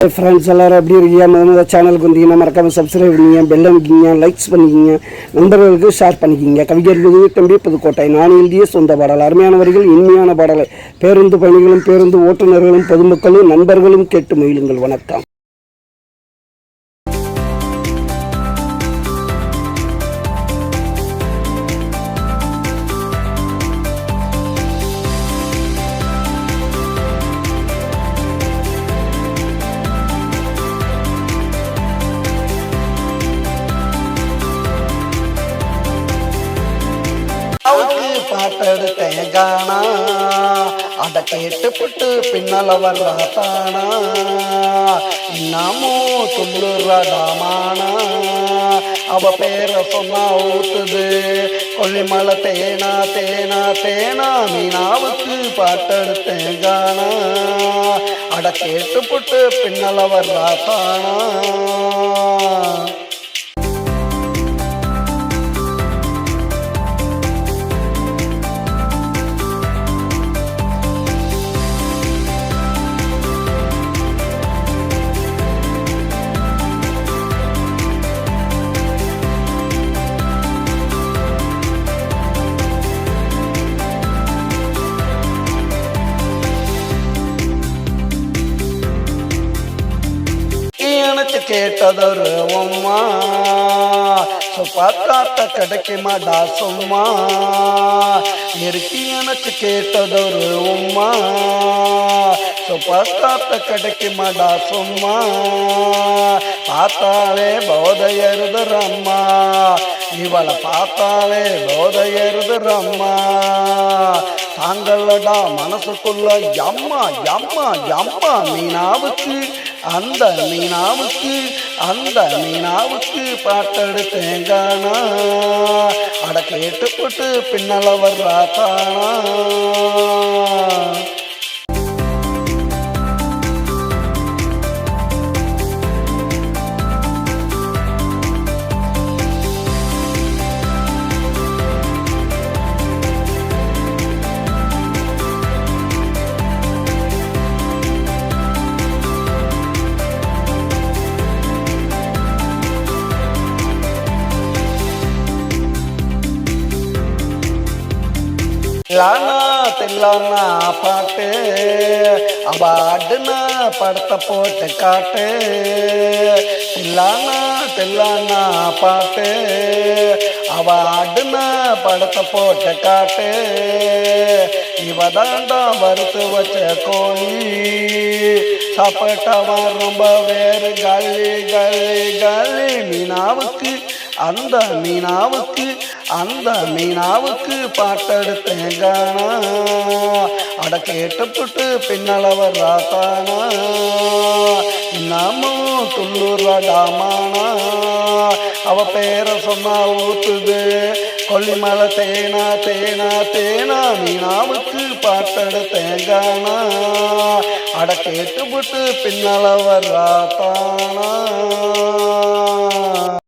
Friends எல்லோரும் எப்படி இருக்கீங்க? முதல்ல சேனலுக்கு வந்தீங்கன்னா மறக்காமல் சப்ஸ்கிரைப் பண்ணிங்க, பெல் அமைக்கிங்க, லைக்ஸ் பண்ணிக்கிங்க, நண்பர்களுக்கு ஷேர் பண்ணிக்கிங்க. கவிஞர் தம்பி புதுக்கோட்டை. நான் எழுதிய சொந்த பாடல். அருமையான வரிகள், இனிமையான பாடலை பேருந்து பயணிகளும் பேருந்து ஓட்டுநர்களும் பொதுமக்களும் நண்பர்களும் கேட்டு மகிழுங்கள். வணக்கம். பாட்டெடுத்தேன் காணா, அட கேட்டு புட்டு பின்னல வர்றாத்தானா, இன்னமும் துள்ளுறாடாமானா, அவ பேர சொன்னா ஊத்துது கொல்லிமலை தேனா தேனா தேனா. மீனாவுக்கு பாட்டெடுத்தேன் காணா, அட கேட்டு புட்டு பின்னல வர்றாத்தானா. கேட்டதொரு உம்மா பார்க்காத்த கிடைக்குமாடா சும்மா. இறுக்கி எனக்கு கேட்டதொரு உம்மா பார்க்காத்த கிடைக்குமாடா சும்மா. பார்த்தாலே போதையருதுரம்மா, இவளை பார்த்தாலே போதையருதுரம்மா. தாங்களடா மனசுக்குள்ள எம்மா எம்மா எம்மா. மீனாவுக்கு அந்த மீனாவுக்கு அந்த மீனாவுக்கு பாட்டெடுத்தேன் காணா, அட கேட்டு போட்டு பின்னல வர்றாத்தானா. லானா தில்லானா பாட்டு, அவ அடுனா படத்தை போட்டு காட்டு. தில்லானா தில்லானா பாட்டு, அவ அடுனா படத்தை போட்டு காட்டு. இவ தாண்டா வறுத்து வச்ச கோழி, சாப்பிட்டவன் ரொம்ப வேறு கள்ளி கள்ளி கள்ளி. மீனாவுக்கு அந்த மீனாவுக்கு அந்த மீனாவுக்கு பாட்டெடுத்தேன் காணா, அட கேட்டு புட்டு பின்னல வர்றாத்தானா. இன்னமும் துள்ளுறாடாமானா, அவ பேர சொன்னா ஊத்துது கொல்லிமலை தேனா தேனா தேனா. மீனாவுக்கு பாட்டெடுத்தேன் காணா, அட கேட்டு புட்டு பின்னல வர்றாத்தானா.